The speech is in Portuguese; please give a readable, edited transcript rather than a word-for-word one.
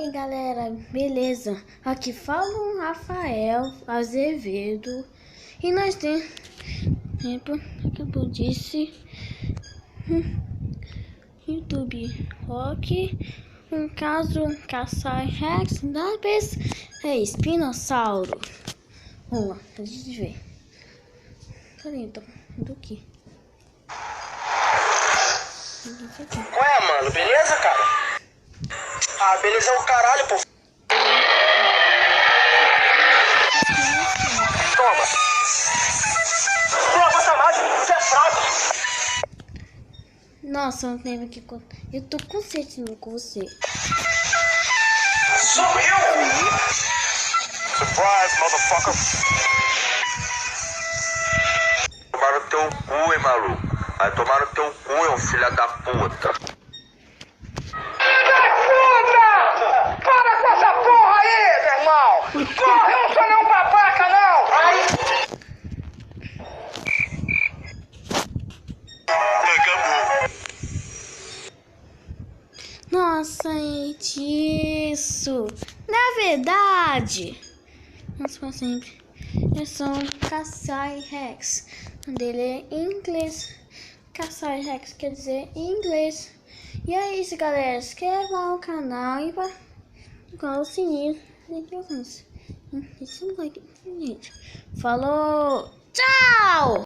E aí galera, beleza? Aqui fala o Rafael Azevedo e nós temos que eu disse YouTube Rock, um caso Kassai Rex da vez é espinossauro. Vamos lá, pra gente ver. Peraí, então, do que? Qual é, mano? Beleza, cara? Ah, beleza é o caralho, pô. Toma. Não aguenta mais, você é fraco. Nossa, eu tenho que contar. Eu tô com sede com você. Sumiu! Surprise, motherfucker. Tomar no teu cu, hein, maluco. Vai tomar no teu cu, é um filho da puta. Para com essa porra aí, meu irmão! Porra, eu não sou nenhum babaca, não! Ai. Acabou. Nossa, gente, isso! Na verdade, vamos para sempre. É só um Kassai Rex. O dele é em inglês. Kassai Rex quer dizer em inglês. E é isso, galera. Se inscreva no canal e igual o sininho. Deixa um like, gente. Falou! Tchau!